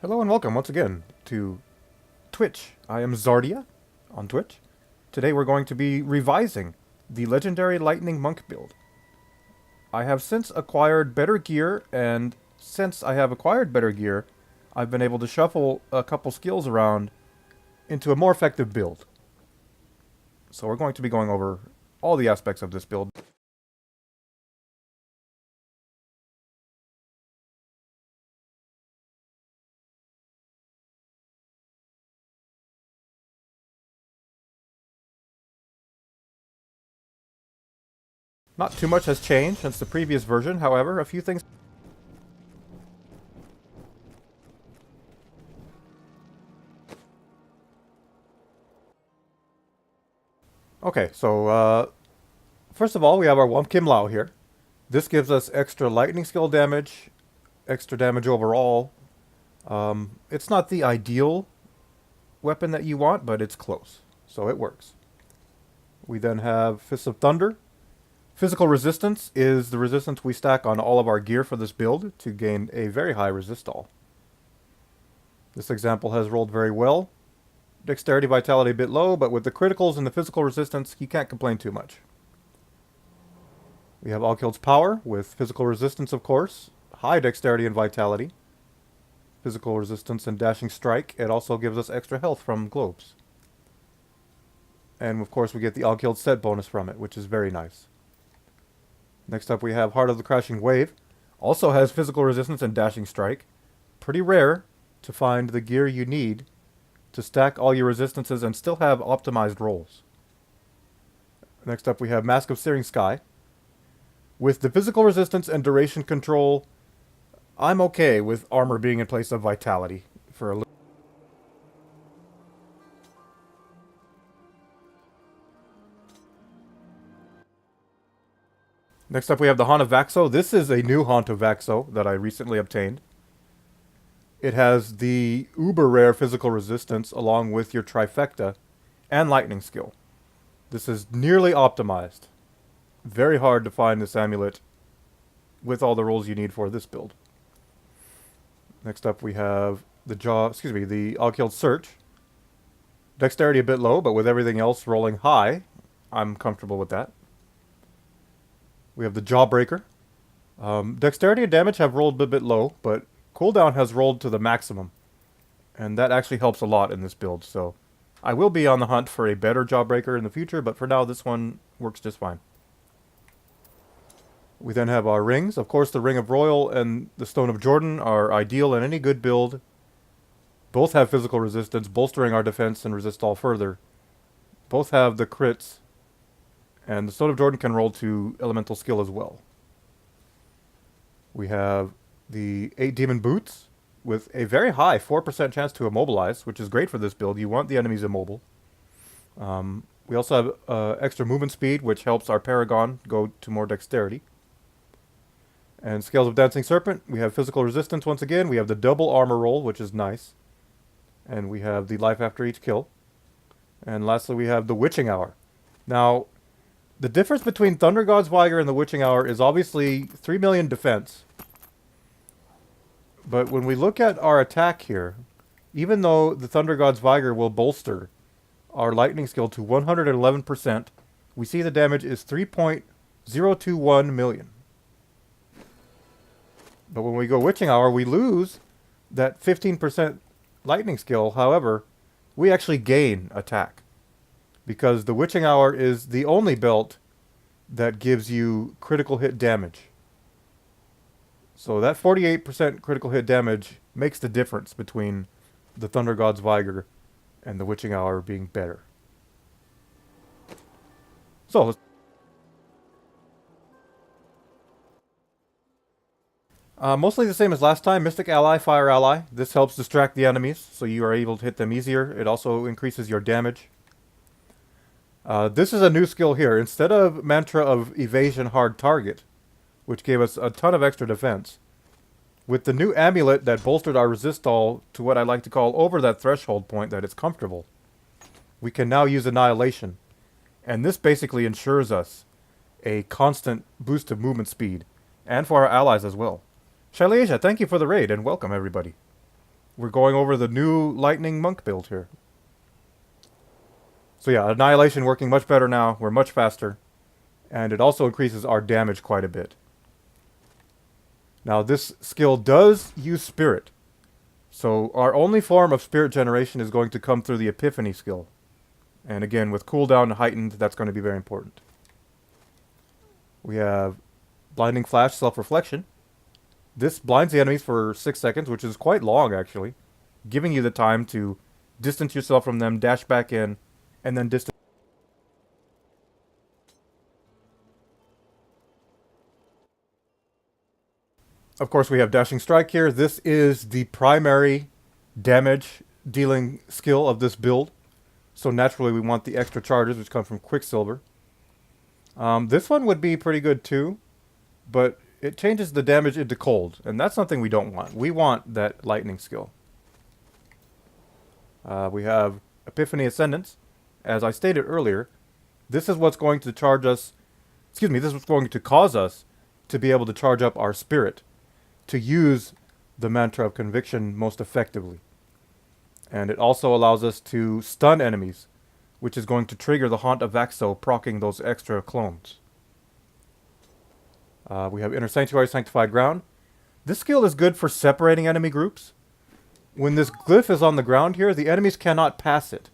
Hello and welcome once again to Twitch. I am Zardia on Twitch. Today we're going to be revising the legendary Lightning Monk build. I have since acquired better gear, and since I have acquired better gear, I've been able to shuffle a couple skills around into a more effective build. So we're going to be going over all the aspects of this build. Not too much has changed since the previous version, however, a few things. Okay, so first of all, we have our Wumpkim Lao here. This gives us extra lightning skill damage, extra damage overall. It's not the ideal weapon that you want, but it's close, so it works. We then have Fists of Thunder. Physical resistance is the resistance we stack on all of our gear for this build to gain a very high resistall. This example has rolled very well. Dexterity, vitality a bit low, but with the criticals and the physical resistance, you can't complain too much. We have Alkild's Power with physical resistance, of course, high dexterity and vitality, physical resistance and dashing strike. It also gives us extra health from globes. And of course we get the Alkild set bonus from it, which is very nice. Next up we have Heart of the Crashing Wave. Also has physical resistance and dashing strike. Pretty rare to find the gear you need to stack all your resistances and still have optimized rolls. Next up we have Mask of Searing Sky. With the physical resistance and duration control, I'm okay with armor being in place of vitality for a little. Next up we have the Haunt of Vaxo. This is a new Haunt of Vaxo that I recently obtained. It has the uber rare physical resistance along with your trifecta and lightning skill. This is nearly optimized. Very hard to find this amulet with all the rolls you need for this build. Next up we have the Alkild Search. Dexterity a bit low, but with everything else rolling high, I'm comfortable with that. We have the Jawbreaker. Dexterity and damage have rolled a bit low, but cooldown has rolled to the maximum. And that actually helps a lot in this build, so I will be on the hunt for a better Jawbreaker in the future, but for now this one works just fine. We then have our rings. Of course, the Ring of Royal and the Stone of Jordan are ideal in any good build. Both have physical resistance, bolstering our defense and resist all further. Both have the crits, and the Stone of Jordan can roll to elemental skill as well. We have the 8 Demon Boots with a very high 4% chance to immobilize, which is great for this build. You want the enemies immobile. We also have extra movement speed, which helps our Paragon go to more dexterity. And Scales of Dancing Serpent, we have physical resistance once again. We have the double armor roll, which is nice. And we have the life after each kill. And lastly, we have the Witching Hour. Now, the difference between Thunder God's Vigor and the Witching Hour is obviously 3 million defense. But when we look at our attack here, even though the Thunder God's Vigor will bolster our lightning skill to 111%, we see the damage is 3.021 million. But when we go Witching Hour, we lose that 15% lightning skill. However, we actually gain attack, because the Witching Hour is the only belt that gives you critical hit damage. So that 48% critical hit damage makes the difference between the Thunder God's Vigor and the Witching Hour being better. So, mostly the same as last time. Mystic Ally, Fire Ally. This helps distract the enemies, so you are able to hit them easier. It also increases your damage. This is a new skill here. Instead of Mantra of Evasion Hard Target, which gave us a ton of extra defense, with the new amulet that bolstered our resistall to what I like to call over that threshold point that it's comfortable, we can now use Annihilation. And this basically ensures us a constant boost of movement speed, and for our allies as well. Shailesia, thank you for the raid, and welcome everybody. we're going over the new lightning monk build here. So yeah, annihilation working much better now. We're much faster. And it also increases our damage quite a bit. Now this skill does use spirit. So our only form of spirit generation is going to come through the epiphany skill. And again, with cooldown heightened, that's going to be very important. We have blinding flash, self-reflection. This blinds the enemies for 6 seconds, which is quite long actually, giving you the time to distance yourself from them, dash back in, and then distance. Of course, we have Dashing Strike here. This is the primary damage dealing skill of this build. So naturally we want the extra charges, which come from Quicksilver. This one would be pretty good too, but it changes the damage into cold, and that's something we don't want. We want that lightning skill. We have Epiphany Ascendance. As I stated earlier, this is what's going to charge us, this is what's going to cause us to be able to charge up our spirit, to use the Mantra of Conviction most effectively. And it also allows us to stun enemies, which is going to trigger the Haunt of Vaxo, proccing those extra clones. We have Inner Sanctuary, Sanctified Ground. This skill is good for separating enemy groups. When this glyph is on the ground here, the enemies cannot pass it.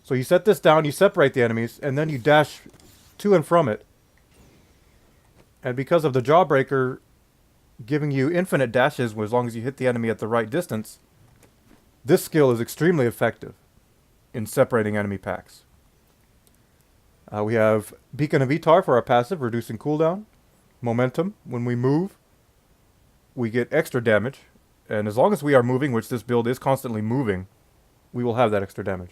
So you set this down, you separate the enemies, and then you dash to and from it. And because of the Jawbreaker giving you infinite dashes as long as you hit the enemy at the right distance, this skill is extremely effective in separating enemy packs. We have Beacon of Etar for our passive, reducing cooldown. Momentum, when we move, we get extra damage. And as long as we are moving, which this build is constantly moving, we will have that extra damage.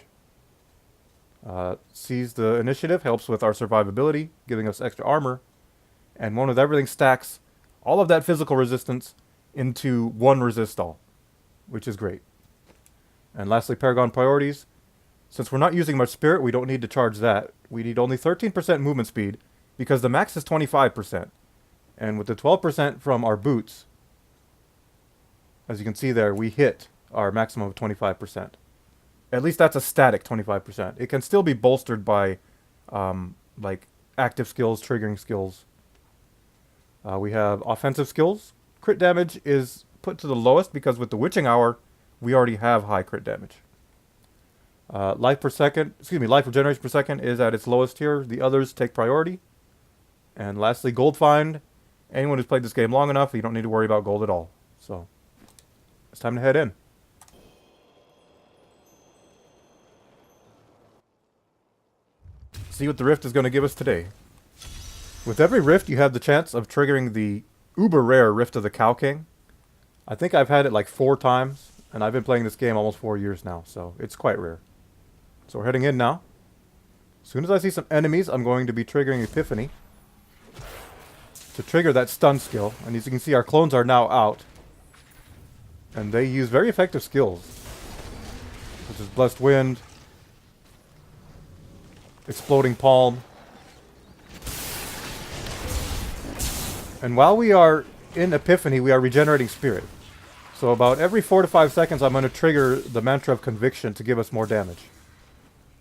Seize the Initiative helps with our survivability, giving us extra armor. And One with Everything stacks all of that physical resistance into one resist all, which is great. And lastly, Paragon Priorities. Since we're not using much spirit, we don't need to charge that. We need only 13% movement speed, because the max is 25%. And with the 12% from our boots, as you can see there, we hit our maximum of 25%. At least that's a static 25%. It can still be bolstered by like active skills, triggering skills. We have offensive skills. Crit damage is put to the lowest because with the Witching Hour, we already have high crit damage. Life regeneration per second is at its lowest here. The others take priority. And lastly, Gold Find. Anyone who's played this game long enough, you don't need to worry about gold at all. So, it's time to head in. See what the Rift is going to give us today. With every Rift, you have the chance of triggering the uber rare Rift of the Cow King. I think I've had it like 4 times, and I've been playing this game almost 4 years now, so it's quite rare. So we're heading in now. As soon as I see some enemies, I'm going to be triggering Epiphany to trigger that stun skill. And as you can see, our clones are now out. And they use very effective skills, such as Blessed Wind, Exploding Palm. And while we are in Epiphany, we are regenerating spirit. So about every 4 to 5 seconds, I'm going to trigger the Mantra of Conviction to give us more damage.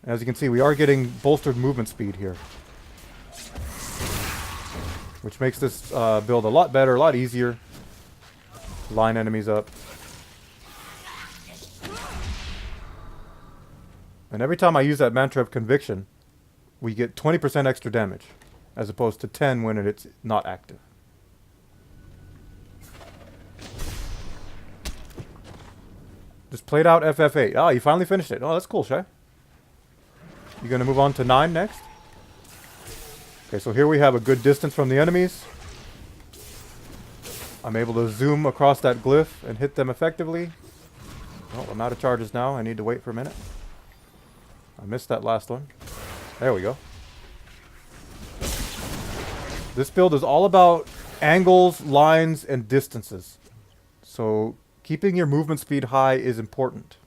And as you can see, we are getting bolstered movement speed here, which makes this build a lot better, a lot easier. Line enemies up. And every time I use that Mantra of Conviction, we get 20% extra damage, as opposed to 10 when it's not active. Just played out FF8. Ah, you finally finished it. Oh, that's cool, Shay. You gonna move on to 9 next? Okay, so here we have a good distance from the enemies. I'm able to zoom across that glyph and hit them effectively. Oh, I'm out of charges now. I need to wait for a minute. I missed that last one. There we go. This build is all about angles, lines, and distances. So keeping your movement speed high is important.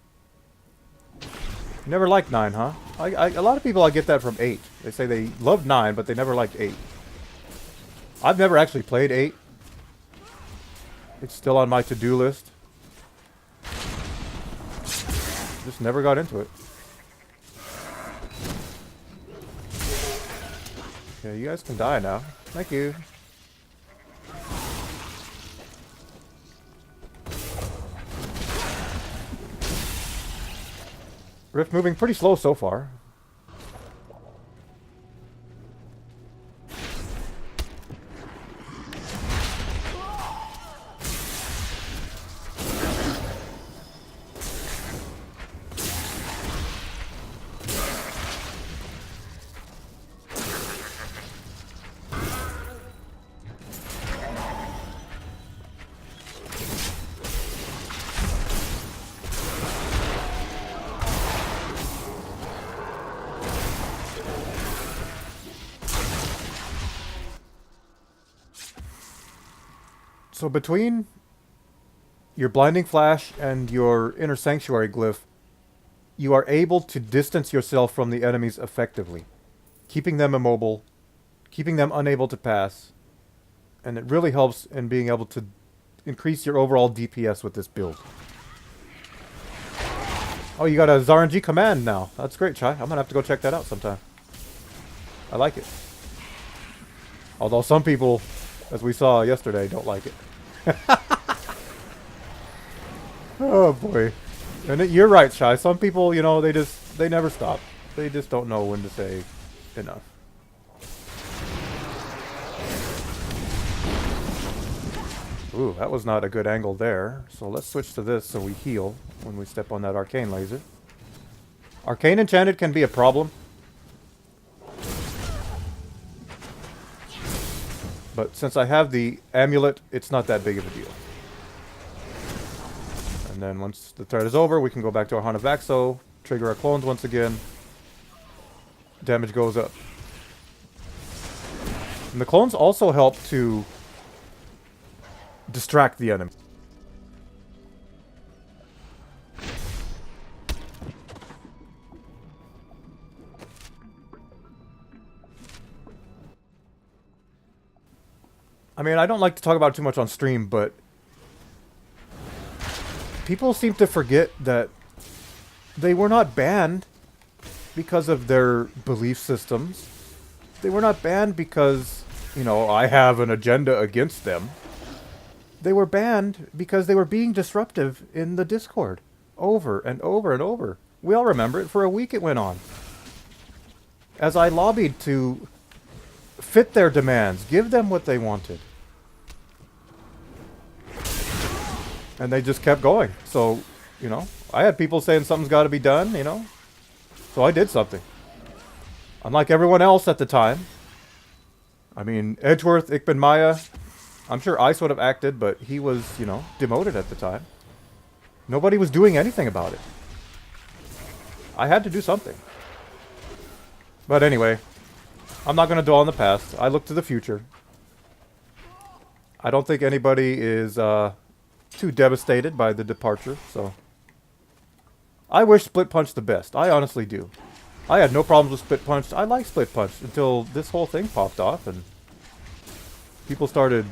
You never liked 9, huh? A lot of people, I get that from 8. They say they love 9, but they never liked 8. I've never actually played 8. It's still on my to-do list. just never got into it. Okay, you guys can die now. Thank you. Rift moving pretty slow so far. So between your Blinding Flash and your Inner Sanctuary glyph, you are able to distance yourself from the enemies effectively, keeping them immobile, keeping them unable to pass, and it really helps in being able to increase your overall DPS with this build. Oh, you got a ZaRNG command now. That's great, Chai. I'm gonna have to go check that out sometime. I like it. Although some people, as we saw yesterday, don't like it. Oh boy. And you're right, Shai. Some people, you know, they never stop. They just don't know when to say enough. Ooh, that was not a good angle there. So let's switch to this so we heal when we step on that arcane laser. Arcane enchanted can be a problem. But since I have the amulet, it's not that big of a deal. And then once the threat is over, we can go back to our Haunt of Vaxo, trigger our clones once again. Damage goes up. And the clones also help to distract the enemy. I mean, I don't like to talk about it too much on stream, but people seem to forget that they were not banned because of their belief systems. They were not banned because, you know, I have an agenda against them. They were banned because they were being disruptive in the Discord. Over and over and over. We all remember it. For a week it went on. As I lobbied to fit their demands, give them what they wanted. And they just kept going. So, you know, I had people saying something's got to be done, you know. So I did something. Unlike everyone else at the time. I mean, Edgeworth, Ikben Maya, I'm sure Ice would have acted, but he was, you know, demoted at the time. Nobody was doing anything about it. I had to do something. But anyway, I'm not going to dwell on the past. I look to the future. I don't think anybody is too devastated by the departure, so I wish Split Punch the best. I honestly do. I had no problems with Split Punch. I like Split Punch until this whole thing popped off and people started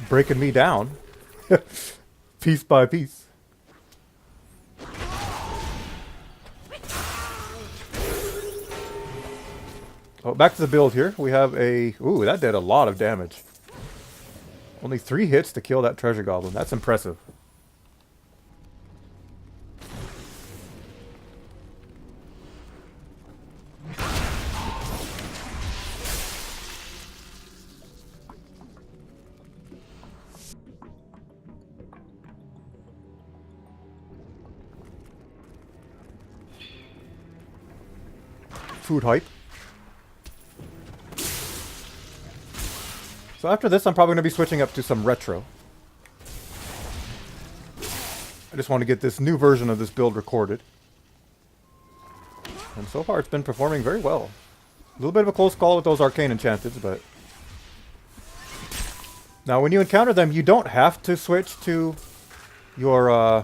breaking me down piece by piece. Oh, back to the build here. We have a... Ooh, that did a lot of damage. Only 3 hits to kill that treasure goblin. That's impressive. Food hype. So after this, I'm probably going to be switching up to some retro. I just want to get this new version of this build recorded. And so far, it's been performing very well. A little bit of a close call with those arcane enchanteds, but... Now, when you encounter them, you don't have to switch to your,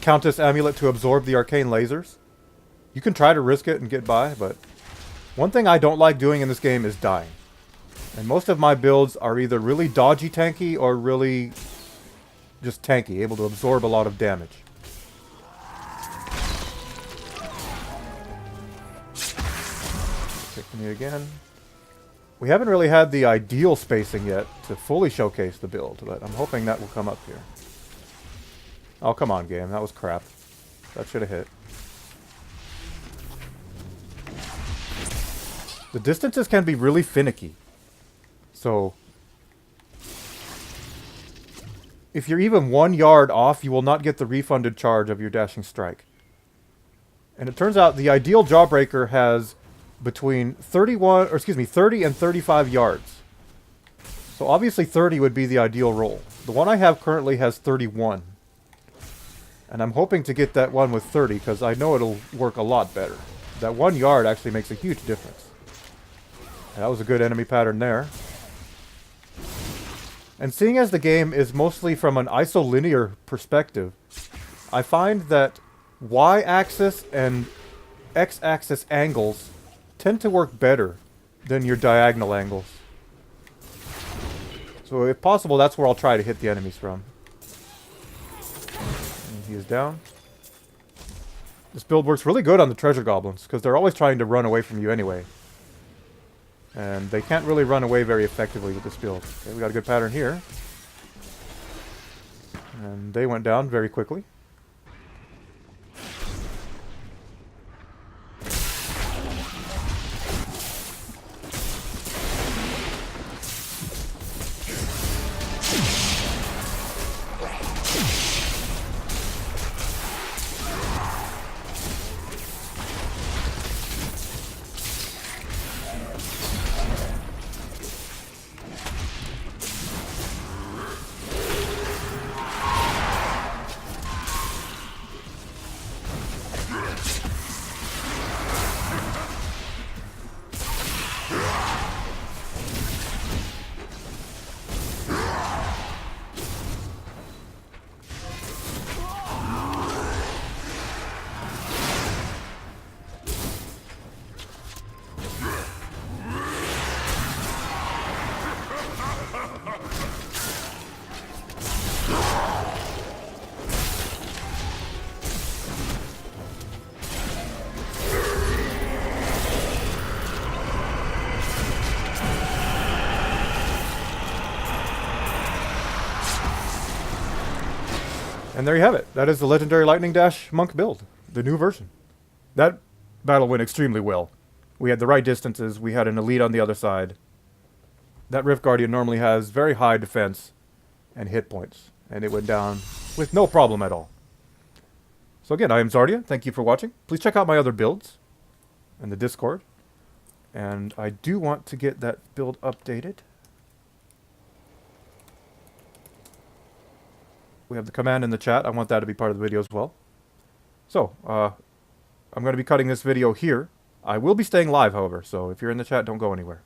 Countess Amulet to absorb the arcane lasers. You can try to risk it and get by, but... One thing I don't like doing in this game is dying. And most of my builds are either really dodgy tanky or really just tanky, able to absorb a lot of damage. Pick me again. We haven't really had the ideal spacing yet to fully showcase the build, but I'm hoping that will come up here. Oh, come on, game. That was crap. That should have hit. The distances can be really finicky. So, if you're even 1 yard off, you will not get the refunded charge of your dashing strike. And it turns out the ideal Jawbreaker has between 30 and 35 yards. So obviously 30 would be the ideal roll. The one I have currently has 31. And I'm hoping to get that one with 30 because I know it'll work a lot better. That 1 yard actually makes a huge difference. And that was a good enemy pattern there. And seeing as the game is mostly from an isolinear perspective, I find that Y-axis and X-axis angles tend to work better than your diagonal angles. So if possible, that's where I'll try to hit the enemies from. And he is down. This build works really good on the treasure goblins, because they're always trying to run away from you anyway. And they can't really run away very effectively with this build. Okay, we got a good pattern here. And they went down very quickly. And there you have it. That is the Legendary Lightning Dash Monk build. The new version. That battle went extremely well. We had the right distances. We had an elite on the other side. That Rift Guardian normally has very high defense and hit points. And it went down with no problem at all. So again, I am Zardia. Thank you for watching. Please check out my other builds in the Discord. And I do want to get that build updated. We have the command in the chat. I want that to be part of the video as well. So, I'm going to be cutting this video here. I will be staying live, however, so if you're in the chat, don't go anywhere.